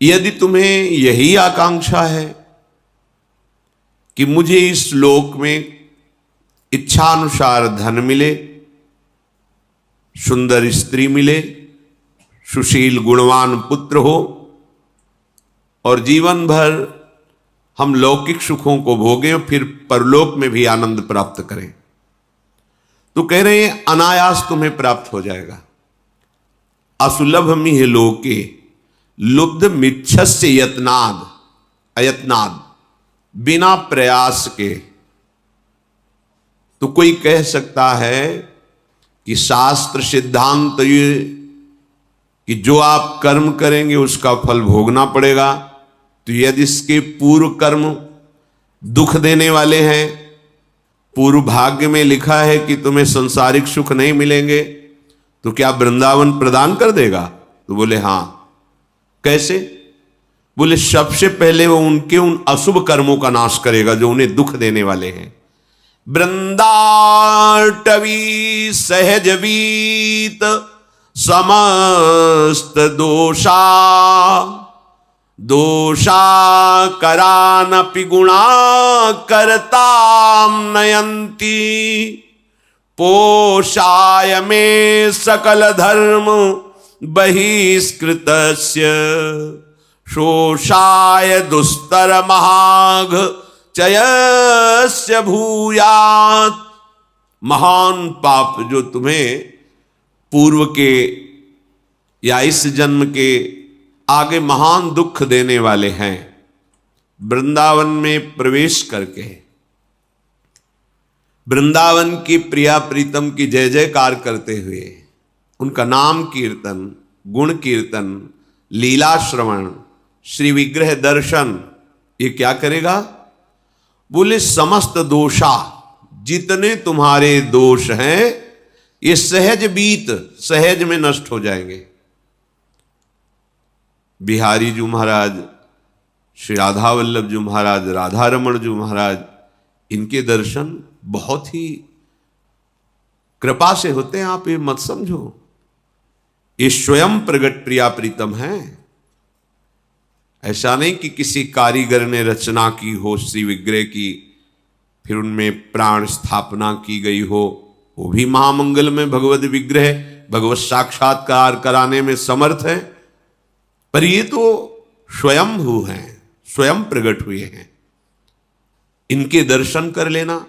यदि तुम्हें यही आकांक्षा है कि मुझे इस लोक में इच्छानुसार धन मिले, सुंदर स्त्री मिले, सुशील गुणवान पुत्र हो और जीवन भर हम लौकिक सुखों को भोगें फिर परलोक में भी आनंद प्राप्त करें, तो कह रहे हैं अनायास तुम्हें प्राप्त हो जाएगा। असुलभ मिह लोके लुब्ध मिच्छस्य यत्नाद अयत्नाद, बिना प्रयास के। तो कोई कह सकता है कि शास्त्र सिद्धांत ये कि जो आप कर्म करेंगे उसका फल भोगना पड़ेगा, तो यदि इसके पूर्व कर्म दुख देने वाले हैं, पूर्व भाग्य में लिखा है कि तुम्हें संसारिक सुख नहीं मिलेंगे, तो क्या वृंदावन प्रदान कर देगा? तो बोले हां। कैसे? बोले सबसे पहले वो उनके उन अशुभ कर्मों का नाश करेगा जो उन्हें दुख देने वाले हैं। वृंदाटवी सहजवीत समस्त दोषा दोषा करानपि गुणा करताम नयंती, पोषाय में सकल धर्म बहिष्कृतस्य, शोषाय दुस्तर महाघ चयस्य भूयात्। महान पाप जो तुम्हें पूर्व के या इस जन्म के आगे महान दुख देने वाले हैं, वृंदावन में प्रवेश करके वृंदावन की प्रिया प्रीतम की जय जयकार करते हुए उनका नाम कीर्तन, गुण कीर्तन, लीला श्रवण, श्री विग्रह दर्शन, ये क्या करेगा? बोले समस्त दोषा, जितने तुम्हारे दोष हैं ये सहज बीत, सहज में नष्ट हो जाएंगे। बिहारी जी महाराज, श्री राधा वल्लभ जी महाराज, राधा रमण जी महाराज, इनके दर्शन बहुत ही कृपा से होते हैं। आप ये मत समझो, ये स्वयं प्रगट प्रिया प्रीतम है। ऐसा नहीं कि किसी कारीगर ने रचना की हो श्री विग्रह की, फिर उनमें प्राण स्थापना की गई हो। वो भी महामंगल में भगवत विग्रह, भगवत साक्षात्कार कराने में समर्थ है, पर ये तो स्वयंभू हैं, स्वयं प्रकट हुए हैं। इनके दर्शन कर लेना,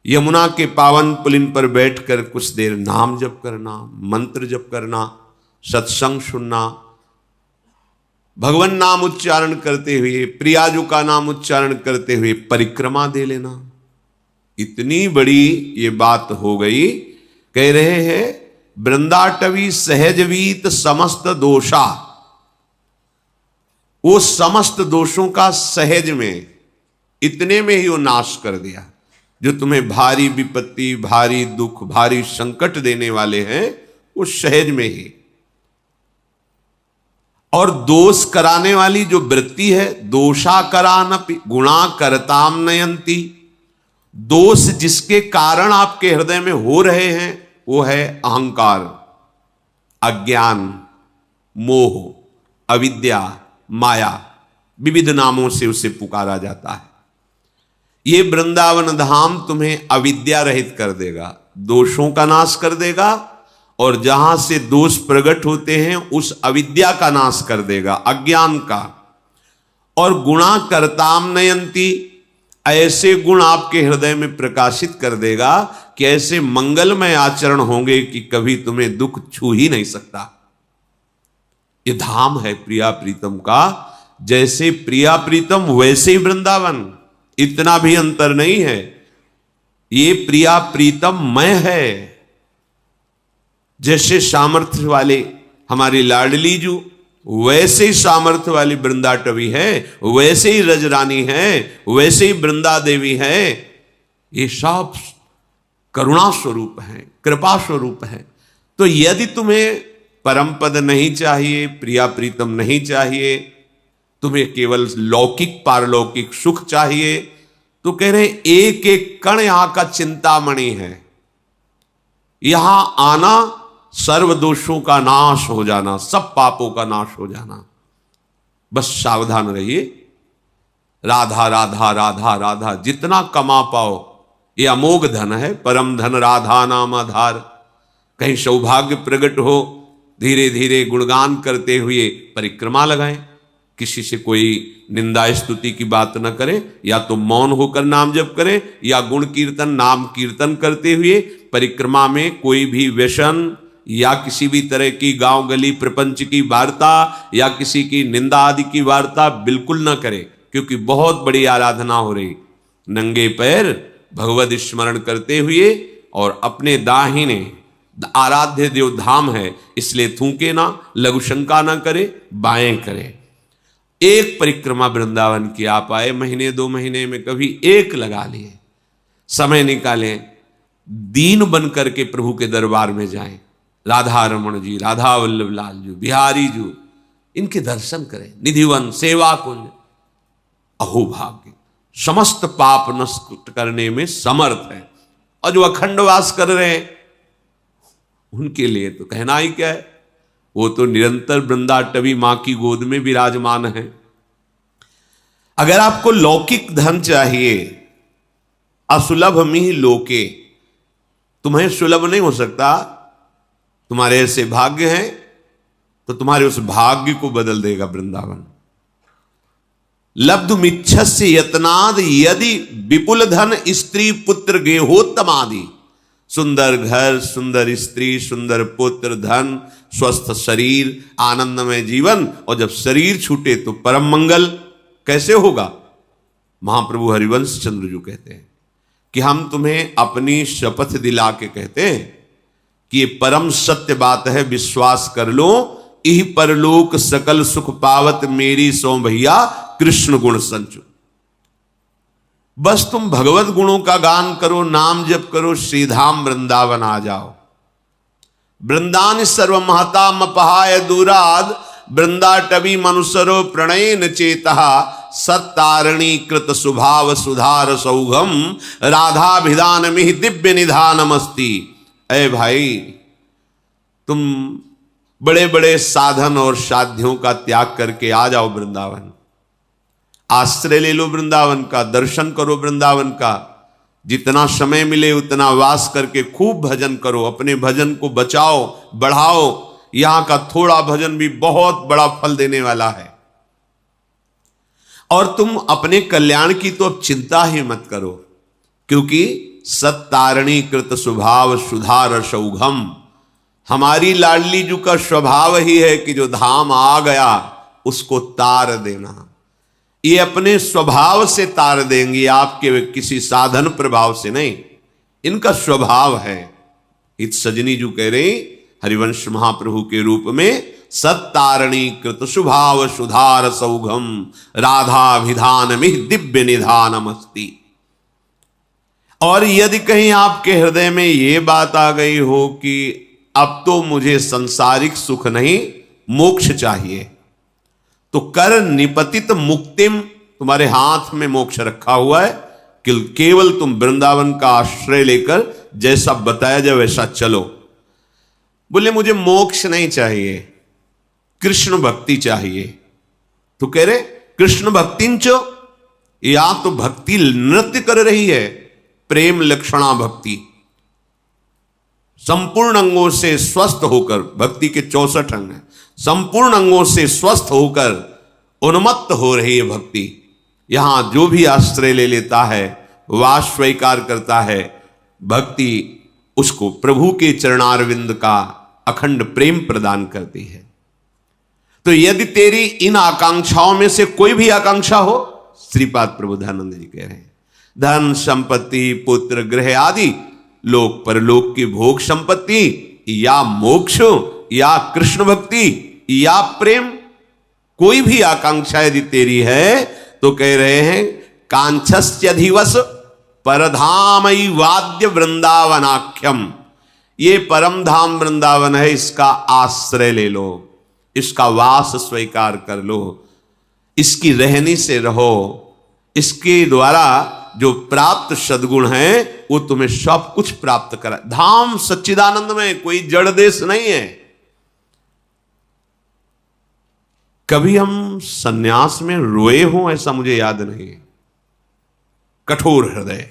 यमुना के पावन पुलिन पर बैठकर कुछ देर नाम जप करना, मंत्र जप करना, सत्संग सुनना, भगवान नाम उच्चारण करते हुए, प्रियाजू का नाम उच्चारण करते हुए परिक्रमा दे लेना। इतनी बड़ी ये बात हो गई। कह रहे हैं वृंदाटवी सहजवीत समस्त दोषा, वो समस्त दोषों का सहज में, इतने में ही वो नाश कर दिया। जो तुम्हें भारी विपत्ति, भारी दुख, भारी संकट देने वाले हैं, वो सहज में ही। और दोष कराने वाली जो वृत्ति है, दोषा करानपि गुणा करताम नयंती, दोष जिसके कारण आपके हृदय में हो रहे हैं वो है अहंकार, अज्ञान, मोह, अविद्या, माया, विविध नामों से उसे पुकारा जाता है। ये वृंदावन धाम तुम्हें अविद्या रहित कर देगा, दोषों का नाश कर देगा, और जहां से दोष प्रकट होते हैं उस अविद्या का नाश कर देगा, अज्ञान का। और गुणा करताम नयंती, ऐसे गुण आपके हृदय में प्रकाशित कर देगा कि ऐसे मंगलमय आचरण होंगे कि कभी तुम्हें दुख छू ही नहीं सकता। ये धाम है प्रिया प्रीतम का। जैसे प्रिया प्रीतम वैसे ही वृंदावन, इतना भी अंतर नहीं है। ये प्रिया प्रीतम मय है। जैसे सामर्थ्य वाले हमारी लाडली जू, वैसे ही सामर्थ्य वाली वृंदाटवी है, वैसे ही रजरानी है, वैसे ही वृंदा देवी है। ये सब करुणा स्वरूप है, कृपा स्वरूप है। तो यदि तुम्हें परम पद नहीं चाहिए, प्रिया प्रीतम नहीं चाहिए, तुम्हें केवल लौकिक पारलौकिक सुख चाहिए, तो कह रहे एक एक कण यहां का चिंतामणि है। यहां आना, सर्व दोषों का नाश हो जाना, सब पापों का नाश हो जाना। बस सावधान रहिए। राधा राधा राधा राधा जितना कमा पाओ, ये अमोघ धन है, परम धन राधा नाम आधार। कहीं सौभाग्य प्रकट हो, धीरे धीरे गुणगान करते हुए परिक्रमा लगाएं। किसी से कोई निंदा स्तुति की बात न करें, या तो मौन होकर नाम जप करें, या गुण कीर्तन नाम कीर्तन करते हुए परिक्रमा में कोई भी व्यसन या किसी भी तरह की गांव गली प्रपंच की वार्ता या किसी की निंदा आदि की वार्ता बिल्कुल न करें, क्योंकि बहुत बड़ी आराधना हो रही। नंगे पैर भगवत स्मरण करते हुए, और अपने दाहिने आराध्य देव धाम है इसलिए थूके ना, लघु शंका ना करे, बाएं करे। एक परिक्रमा वृंदावन की आप आए, महीने 2 महीने में कभी एक लगा लिए, समय निकालें, दीन बन करके प्रभु के दरबार में जाएं। राधा रमण जी, राधा वल्लभ लाल जी, बिहारी जी, इनके दर्शन करें। निधिवन, सेवा कुंज, अहो भाग्य, समस्त पाप नष्ट करने में समर्थ है। और जो अखंड वास कर रहे हैं उनके लिए तो कहना ही क्या है, वो तो निरंतर वृंदाटवी मां की गोद में विराजमान है। अगर आपको लौकिक धन चाहिए, असुलभ मिहि लोके, तुम्हें सुलभ नहीं हो सकता, तुम्हारे ऐसे भाग्य हैं तो तुम्हारे उस भाग्य को बदल देगा वृंदावन। लब्धुमिच्छस्य यत्नाद यदि विपुल धन स्त्री पुत्र गेहोत्तमादि। सुंदर घर, सुंदर स्त्री, सुंदर पुत्र, धन, स्वस्थ शरीर, आनंदमय जीवन, और जब शरीर छूटे तो परम मंगल कैसे होगा। महाप्रभु हरिवंश चंद्र जी कहते हैं कि हम तुम्हें अपनी शपथ दिला के कहते हैं कि ये परम सत्य बात है, विश्वास कर लो। इह परलोक सकल सुख पावत मेरी सो भैया कृष्ण गुण संचु। बस तुम भगवत गुणों का गान करो, नाम जप करो, श्रीधाम वृंदावन आ जाओ। वृंदान सर्व महता मपहाय दूराद, वृंदाटवी मनुसरो प्रणयन चेता, सत्तारणी कृत सुभाव सुधार सौघम, राधाभिधान मिहि दिव्य निधानमस्ति। ऐ भाई, तुम बड़े बड़े साधन और साध्यों का त्याग करके आ जाओ वृंदावन, आश्रय ले लो वृंदावन का, दर्शन करो वृंदावन का। जितना समय मिले उतना वास करके खूब भजन करो, अपने भजन को बचाओ, बढ़ाओ। यहां का थोड़ा भजन भी बहुत बड़ा फल देने वाला है। और तुम अपने कल्याण की तो अब चिंता ही मत करो, क्योंकि सत्तारणी कृत स्वभाव सुधार सौघम, हमारी लाडली जी का स्वभाव ही है कि जो धाम आ गया उसको तार देना। ये अपने स्वभाव से तार देंगी, आपके किसी साधन प्रभाव से नहीं, इनका स्वभाव है। इत सजनी जी कह रहे हरिवंश महाप्रभु के रूप में, सत्तारणी कृत स्वभाव सुधार सौघम, राधाभिधान में दिव्य निधानमस्ति। और यदि कहीं आपके हृदय में ये बात आ गई हो कि अब तो मुझे संसारिक सुख नहीं, मोक्ष चाहिए, तो कर निपतित मुक्तिम, तुम्हारे हाथ में मोक्ष रखा हुआ है, केवल तुम वृंदावन का आश्रय लेकर जैसा बताया जाए वैसा चलो। बोले मुझे मोक्ष नहीं चाहिए, कृष्ण भक्ति चाहिए। तो कह रहे कृष्ण भक्तिंचो, या तो भक्ति नृत्य कर रही है, प्रेम लक्षणा भक्ति, संपूर्ण अंगों से स्वस्थ होकर, भक्ति के 64 अंग हैं, संपूर्ण अंगों से स्वस्थ होकर उन्मत्त हो रही है भक्ति। यहां जो भी आश्रय ले लेता है, वास स्वीकार करता है, भक्ति उसको प्रभु के चरणारविंद का अखंड प्रेम प्रदान करती है। तो यदि तेरी इन आकांक्षाओं में से कोई भी आकांक्षा हो, श्रीपाद प्रबोधानंद जी कह रहे हैं, धन संपत्ति पुत्र गृह आदि लोक परलोक की भोग संपत्ति, या मोक्ष, या कृष्ण भक्ति, या प्रेम, कोई भी आकांक्षा यदि तेरी है तो कह रहे हैं कांक्षस्यधिवस परधामई वाद्य वृंदावनाख्यम, ये परम धाम वृंदावन है, इसका आश्रय ले लो, इसका वास स्वीकार कर लो, इसकी रहनी से रहो। इसके द्वारा जो प्राप्त सद्गुण है वो तुम्हें सब कुछ प्राप्त करा। धाम सच्चिदानंद में कोई जड़ देश नहीं है। कभी हम सन्यास में रोए हों ऐसा मुझे याद नहीं है। कठोर हृदय,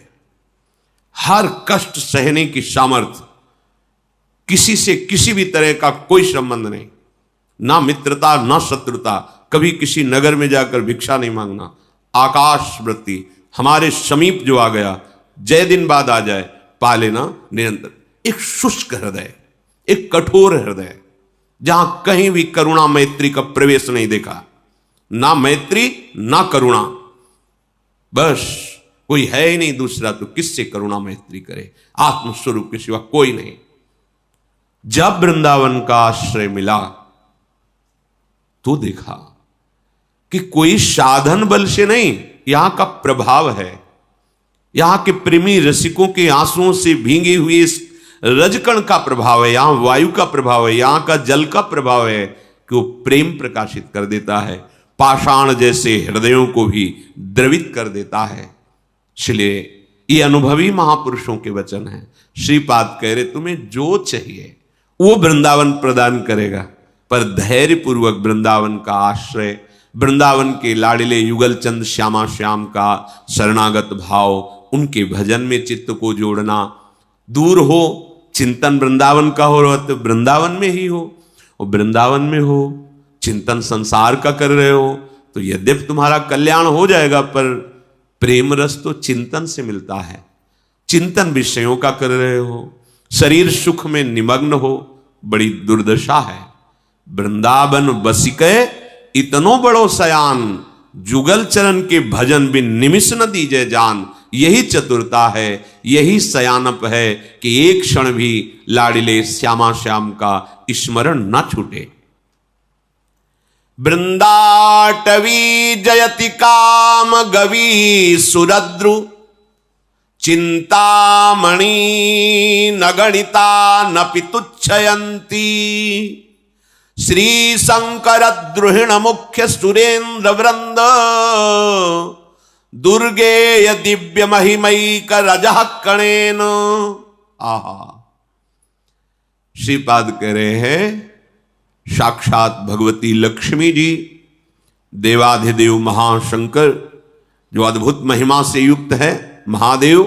हर कष्ट सहने की सामर्थ्य, किसी से किसी भी तरह का कोई संबंध नहीं, ना मित्रता ना शत्रुता, कभी किसी नगर में जाकर भिक्षा नहीं मांगना, आकाश वृत्ति, हमारे समीप जो आ गया जय दिन बाद आ जाए पा लेना निरंतर। एक शुष्क हृदय, एक कठोर हृदय, जहां कहीं भी करुणा मैत्री का प्रवेश नहीं देखा, ना मैत्री ना करुणा, बस कोई है ही नहीं दूसरा तो किससे करुणा मैत्री करे, आत्मस्वरूप के सिवा कोई नहीं। जब वृंदावन का आश्रय मिला तो देखा कि कोई साधन बल से नहीं, यहां का प्रभाव है, यहां के प्रेमी रसिकों के आंसुओं से भींगे हुए इस रजकण का प्रभाव है, यहां वायु का प्रभाव है, यहां का जल का प्रभाव है कि वो प्रेम प्रकाशित कर देता है, पाषाण जैसे हृदयों को भी द्रवित कर देता है। इसलिए ये अनुभवी महापुरुषों के वचन हैं। श्रीपाद कह रहे तुम्हें जो चाहिए वो वृंदावन प्रदान करेगा, पर धैर्य पूर्वक वृंदावन का आश्रय, वृंदावन के लाडिले युगल चंद श्यामा श्याम का शरणागत भाव, उनके भजन में चित्त को जोड़ना, दूर हो चिंतन वृंदावन का हो रहा तो वृंदावन में ही हो, और वृंदावन में हो चिंतन संसार का कर रहे हो तो यद्यपि तुम्हारा कल्याण हो जाएगा, पर प्रेम रस तो चिंतन से मिलता है। चिंतन विषयों का कर रहे हो, शरीर सुख में निमग्न हो, बड़ी दुर्दशा है। वृंदावन बसिके इतनो बड़ो सयान, जुगल चरण के भजन बिन निमिष न दीजे जान। यही चतुरता है, यही सयानप है कि एक क्षण भी लाडिले श्यामा श्याम का स्मरण न छूटे। वृंदाटवी जयति काम गवी सुरद्रु, चिंतामणि न गणिता न पितुच्छयंती। श्री शंकर द्रुहिण मुख्य सुरेंद्र वृंद, दुर्गेय दिव्य महिमैक रजः कणेन। आहा, श्रीपाद कह रहे हैं साक्षात भगवती लक्ष्मी जी, देवाधिदेव महाशंकर जो अद्भुत महिमा से युक्त है, महादेव,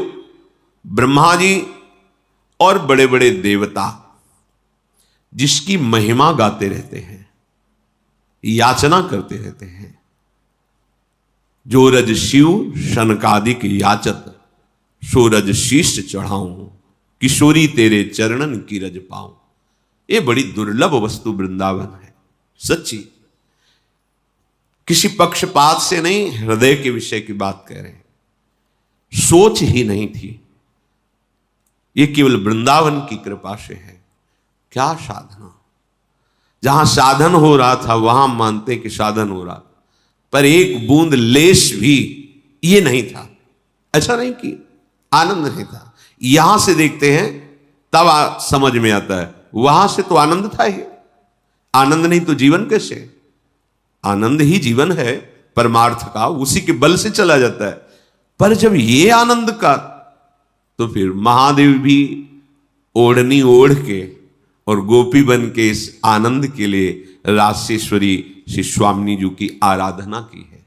ब्रह्मा जी और बड़े बड़े देवता जिसकी महिमा गाते रहते हैं, याचना करते रहते हैं। जो रज शिव शनकादिक याचत, सो रज शीश चढ़ाऊं, किशोरी तेरे चरणन की रज पाऊं। ये बड़ी दुर्लभ वस्तु वृंदावन है, सच्ची। किसी पक्षपात से नहीं, हृदय के विषय की बात कह रहे हैं। सोच ही नहीं थी, ये केवल वृंदावन की कृपा से है। क्या साधना, जहां साधन हो रहा था वहां मानते कि साधन हो रहा, पर एक बूंद लेश भी ये नहीं था, ऐसा नहीं कि आनंद नहीं था। यहां से देखते हैं तब समझ में आता है, वहां से तो आनंद था ही। आनंद नहीं तो जीवन कैसे? आनंद ही जीवन है परमार्थ का, उसी के बल से चला जाता है। पर जब ये आनंद का, तो फिर महादेव भी ओढ़नी ओढ़ के और गोपी बन के इस आनंद के लिए रासेश्वरी श्री स्वामिनी जी की आराधना की है।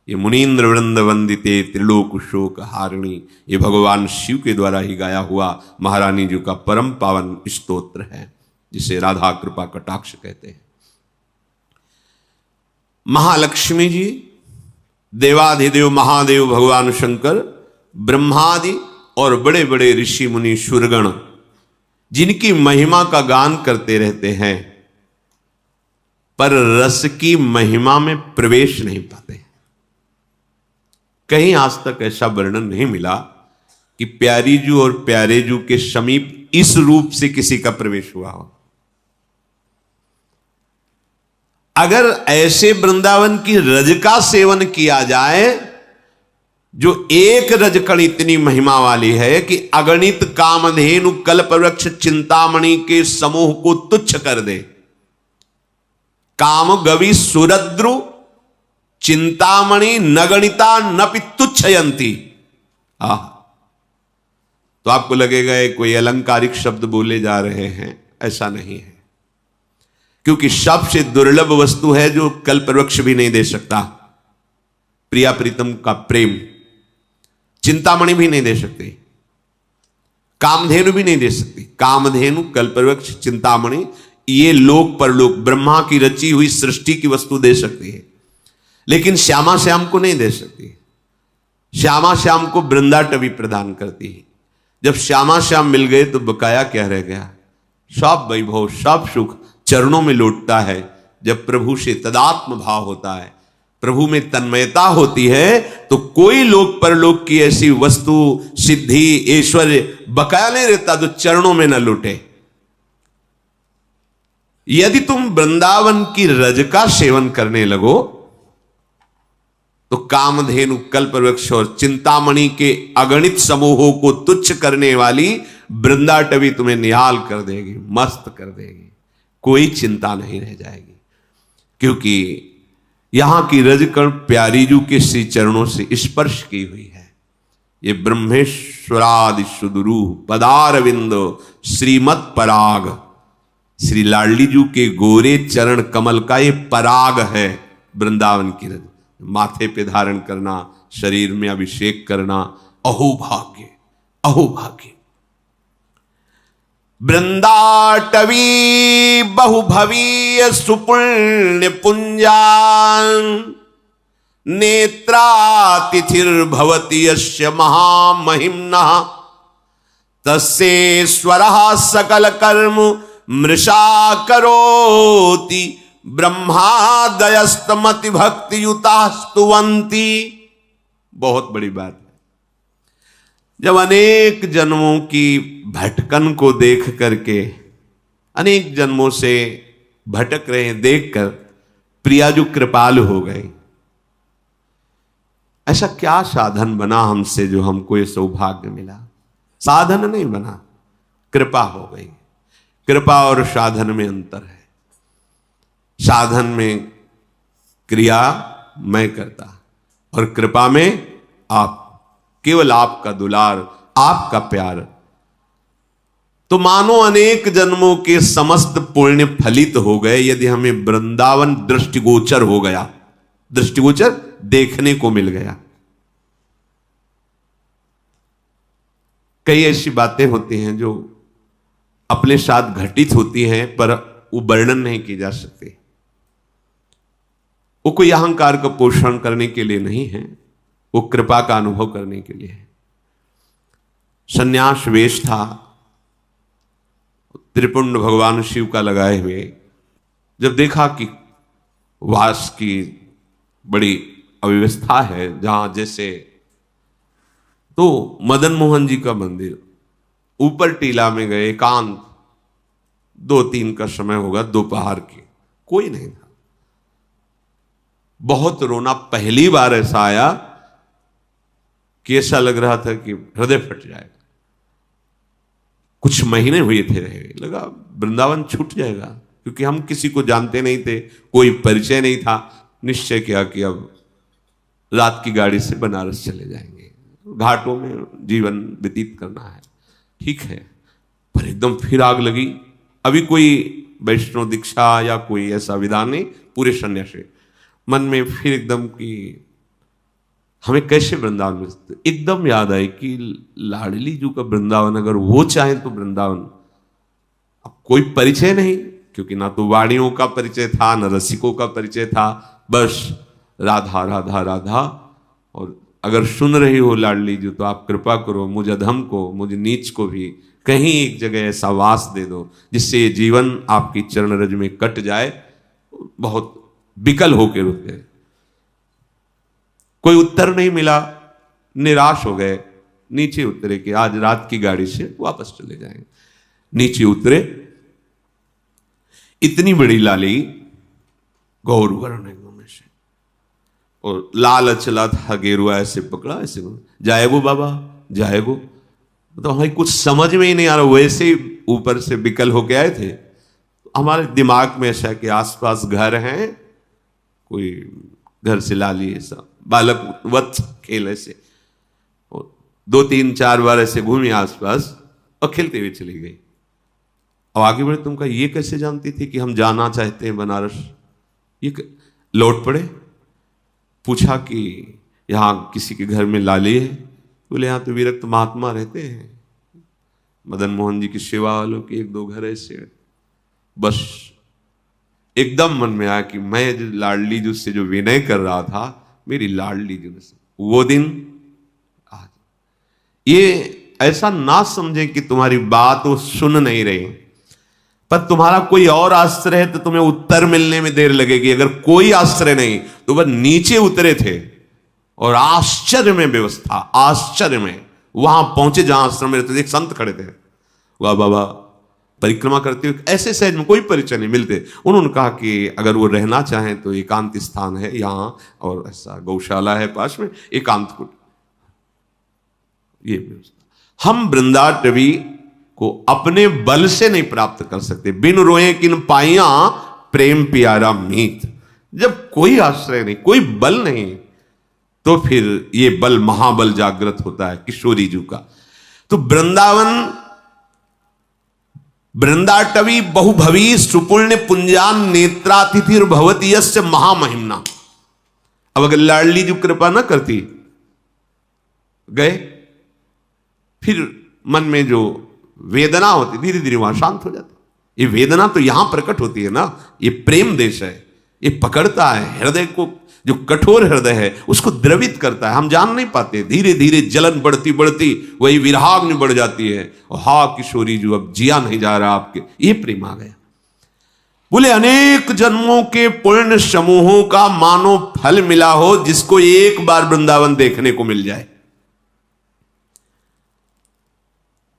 ये मुनीन्द्र वृंद वंदिते त्रिलोक शोक हारिणी, ये भगवान शिव के द्वारा ही गाया हुआ महारानी जी का परम पावन स्तोत्र है, जिसे राधा कृपा कटाक्ष कहते हैं। महालक्ष्मी जी, देवाधिदेव महादेव भगवान शंकर, ब्रह्मादि और बड़े बड़े ऋषि मुनि सुरगण जिनकी महिमा का गान करते रहते हैं, पर रस की महिमा में प्रवेश नहीं पाते। कहीं आज तक ऐसा वर्णन नहीं मिला कि प्यारी जू और प्यारे जू के समीप इस रूप से किसी का प्रवेश हुआ हो। अगर ऐसे वृंदावन की रज का सेवन किया जाए, जो एक रजकण इतनी महिमा वाली है कि अगणित कामधेनु कल्प वृक्ष चिंतामणि के समूह को तुच्छ कर दे। काम गवि सुरद्रु चिंतामणि नगणिता नपि तुच्छयंती। तो आपको लगेगा ये कोई अलंकारिक शब्द बोले जा रहे हैं, ऐसा नहीं है। क्योंकि सबसे दुर्लभ वस्तु है जो कल्पवृक्ष भी नहीं दे सकता, प्रिया प्रीतम का प्रेम। चिंतामणि भी नहीं दे सकते, कामधेनु भी नहीं दे सकती। कामधेनु, कल्पवृक्ष, चिंतामणि ये लोक परलोक ब्रह्मा की रची हुई सृष्टि की वस्तु दे सकती है, लेकिन श्यामा श्याम को नहीं दे सकती। श्यामा श्याम को वृंदाटवी प्रदान करती है। जब श्यामा श्याम मिल गए तो बकाया क्या रह गया? सब वैभव, सब सुख चरणों में लौटता है। जब प्रभु से तदात्म भाव होता है, प्रभु में तन्मयता होती है, तो कोई लोक परलोक की ऐसी वस्तु, सिद्धि, ऐश्वर्य बकाया नहीं रहता जो चरणों में न लौटे। यदि तुम वृंदावन की रज का सेवन करने लगो तो कामधेनु, कल्पवृक्ष और चिंतामणि के अगणित समूहों को तुच्छ करने वाली वृंदाटवी तुम्हें निहाल कर देगी, मस्त कर देगी। कोई चिंता नहीं रह जाएगी, क्योंकि यहां की रजकण प्यारीजू के श्री चरणों से स्पर्श की हुई है। ये ब्रह्मेश्वरादि सुदुरूह पदारविंदो श्रीमत पराग, श्री लाडलीजू के गोरे चरण कमल का ये पराग है। वृंदावन की रज माथे पे धारण करना, शरीर में अभिषेक करना, अहोभाग्य, अहोभाग्य। वृंदाटवी बहुभवीय सुपुण्य पुंजान नेत्रातिथिर्भवति यस्य महामहिम्नः तस्येश्वरः सकल कर्म मृषा करोति ब्रह्मादयस्तमति भक्ति युता स्तुवंती। बहुत बड़ी बात है। जब अनेक जन्मों की भटकन को देख करके, अनेक जन्मों से भटक रहे हैं देखकर प्रियाजू कृपालु हो गए। ऐसा क्या साधन बना हमसे जो हमको ये सौभाग्य मिला? साधन नहीं बना, कृपा हो गई। कृपा और साधन में अंतर है। साधन में क्रिया मैं करता और कृपा में आप, केवल आपका दुलार, आपका प्यार। तो मानो अनेक जन्मों के समस्त पुण्य फलित हो गए यदि हमें वृंदावन दृष्टिगोचर हो गया, दृष्टिगोचर देखने को मिल गया। कई ऐसी बातें होती हैं जो अपने साथ घटित होती हैं पर वो वर्णन नहीं की जा सकती। वो कोई अहंकार का पोषण करने के लिए नहीं है, वो कृपा का अनुभव करने के लिए है। सन्यास वेश था त्रिपुंड भगवान शिव का लगाए हुए। जब देखा कि वास की बड़ी अव्यवस्था है जहां जैसे, तो मदन मोहन जी का मंदिर ऊपर टीला में गए, एकांत, 2-3 का समय होगा, दोपहर की, कोई नहीं था। बहुत रोना, पहली बार ऐसा आया कि ऐसा लग रहा था कि हृदय फट जाएगा। कुछ महीने हुए थे रहे, लगा वृंदावन छूट जाएगा, क्योंकि हम किसी को जानते नहीं थे, कोई परिचय नहीं था। निश्चय किया कि अब रात की गाड़ी से बनारस चले जाएंगे, घाटों में जीवन व्यतीत करना है। ठीक है, पर एकदम फिर आग लगी। अभी कोई वैष्णव दीक्षा या कोई ऐसा विधान नहीं, पूरे सन्यासी मन में फिर एकदम कि हमें कैसे वृंदावन मिल सकते। एकदम याद आए कि लाडली जू का वृंदावन, अगर वो चाहे तो वृंदावन। अब कोई परिचय नहीं, क्योंकि ना तो वाणियों का परिचय था, ना रसिकों का परिचय था, बस राधा राधा राधा। और अगर सुन रही हो लाडली जू तो आप कृपा करो, मुझ अधम को, मुझ नीच को भी कहीं एक जगह ऐसा वास दे दो जिससे ये जीवन आपकी चरण रज में कट जाए, बहुत विकल होकर रुक गए। कोई उत्तर नहीं मिला, निराश हो गए। नीचे उतरे कि आज रात की गाड़ी से वापस चले जाएंगे। नीचे उतरे, इतनी बड़ी लाली गौर वर्ण एकदम ऐसे, और लाल चला था, गेरुआ ऐसे पकड़ा, ऐसे जाएगो बाबा जाएगो। तो हमें कुछ समझ में ही नहीं आ रहा, वैसे ही ऊपर से विकल होके आए थे। हमारे दिमाग में ऐसा कि आसपास घर हैं, कोई घर से लाली ऐसा बालक वत खेल ऐसे, और 2-3-4 बार ऐसे घूमी आसपास और खेलते हुए चली गई। अब आगे बढ़े, तुम कहा ये कैसे जानती थी कि हम जाना चाहते हैं बनारस? लौट पड़े, पूछा कि यहाँ किसी के घर में लाली है? बोले यहाँ तो विरक्त महात्मा रहते हैं, मदन मोहन जी की सेवा वालों के 1-2 घर ऐसे। बस एकदम मन में आया कि मैं लाडली जी से जो विनय कर रहा था, मेरी लाडली जी ने वो दिन आज। ये ऐसा ना समझे कि तुम्हारी बात वो सुन नहीं रही, पर तुम्हारा कोई और आश्रय है तो तुम्हें उत्तर मिलने में देर लगेगी। अगर कोई आश्रय नहीं तो वह नीचे उतरे थे और आश्चर्य में व्यवस्था, आश्चर्य में वहां पहुंचे जहां आश्रम में रहते थे। एक संत खड़े थे, वाह बाबा परिक्रमा करते हुए, ऐसे सहज में कोई परिचय नहीं मिलते। उन्होंने कहा कि अगर वो रहना चाहें तो एकांत स्थान है यहाँ, और ऐसा गौशाला है पास में, एकांत कुट, ये व्यवस्था। हम वृंदाटवी को अपने बल से नहीं प्राप्त कर सकते। बिन रोए किन पाइया प्रेम प्यारा मीत। जब कोई आश्रय नहीं, कोई बल नहीं, तो फिर ये बल महाबल जागृत होता है किशोरी जी का। तो वृंदाटवी बहुभवी सुपुण्य पुंजान नेत्रातिथिर भवती यस्य महामहिमना। अब अगर लाडली जी कृपा ना करती, गए, फिर मन में जो वेदना होती धीरे धीरे वहां शांत हो जाती। ये वेदना तो यहां प्रकट होती है ना, ये प्रेम देश है, ये पकड़ता है हृदय को, जो कठोर हृदय है उसको द्रवित करता है। हम जान नहीं पाते, धीरे धीरे जलन बढ़ती बढ़ती वही विराग में बढ़ जाती है। और हा किशोरी जो अब जिया नहीं जा रहा आपके, ये प्रेम आ गया। बोले अनेक जन्मों के पुण्य समूहों का मानो फल मिला हो, जिसको एक बार वृंदावन देखने को मिल जाए।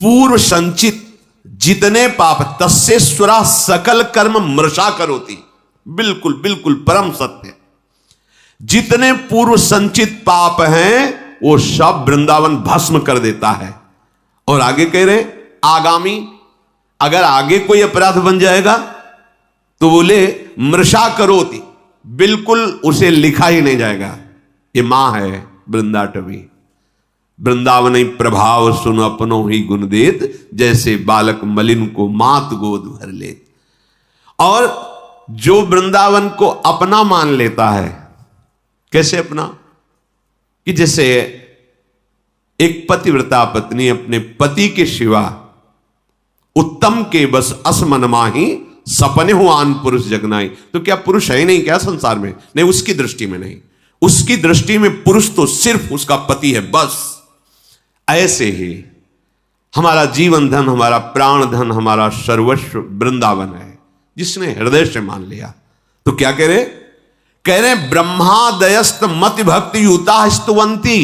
पूर्व संचित जितने पाप तस्सेश्वरा सकल कर्म मृषा करोति। बिल्कुल बिल्कुल परम सत्य। जितने पूर्व संचित पाप हैं वो सब वृंदावन भस्म कर देता है। और आगे कह रहे आगामी, अगर आगे कोई अपराध बन जाएगा तो बोले मृषा करोति, बिल्कुल उसे लिखा ही नहीं जाएगा। ये मां है वृंदाटवी। वृंदावन प्रभाव सुन अपनो ही गुण देत, जैसे बालक मलिन को मात गोद भर लेत। और जो वृंदावन को अपना मान लेता है, कैसे अपना? कि जैसे एक पतिव्रता पत्नी अपने पति के सिवा उत्तम के बस असमनमाही सपने हो आन पुरुष जगनाई। तो क्या पुरुष है नहीं क्या संसार में? नहीं, उसकी दृष्टि में नहीं। उसकी दृष्टि में पुरुष तो सिर्फ उसका पति है बस। ऐसे ही हमारा जीवन धन, हमारा प्राण धन, हमारा सर्वस्व वृंदावन है, जिसने हृदय से मान लिया। तो क्या कह रहे ब्रह्मादयस्त मति भक्ति युता स्तुवंती।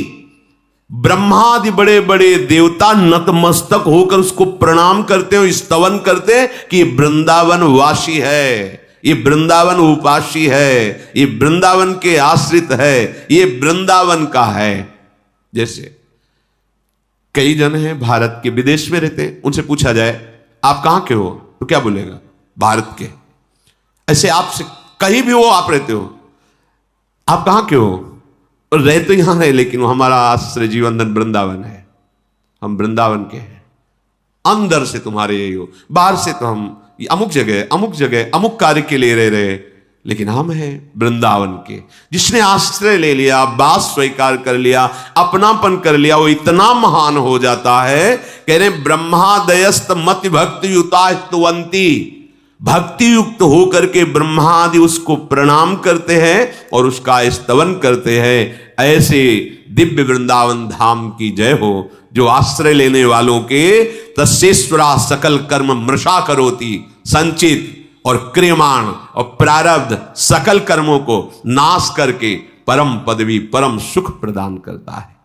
ब्रह्मादि बड़े बड़े देवता नतमस्तक होकर उसको प्रणाम करते हो, स्तवन करते कि वृंदावन वासी है, ये वृंदावन उपासी है, ये वृंदावन के आश्रित है, ये वृंदावन का है। जैसे कई जन हैं भारत के, विदेश में रहते हैं, उनसे पूछा जाए आप कहां के हो तो क्या बोलेगा? भारत के। ऐसे आपसे कहीं भी हो, आप रहते हो, आप कहां के हो? रहे तो यहां है, लेकिन हमारा आश्रय जीवन धन वृंदावन है, हम वृंदावन के हैं। अंदर से तुम्हारे यही हो, बाहर से तो हम अमुक जगह अमुक कार्य के लिए रह रहे, लेकिन हम हैं वृंदावन के। जिसने आश्रय ले लिया, बात स्वीकार कर लिया, अपनापन कर लिया, वो इतना महान हो जाता है। कह रहे ब्रह्मादयस्त मति भक्ति युता स्तुवंती। भक्ति युक्त होकर के ब्रह्मादि उसको प्रणाम करते हैं और उसका स्तवन करते हैं। ऐसे दिव्य वृंदावन धाम की जय हो, जो आश्रय लेने वालों के तस्सेश्वरा सकल कर्म मृषा करोति। संचित और क्रियमाण और प्रारब्ध सकल कर्मों को नाश करके परम पदवी, परम सुख प्रदान करता है।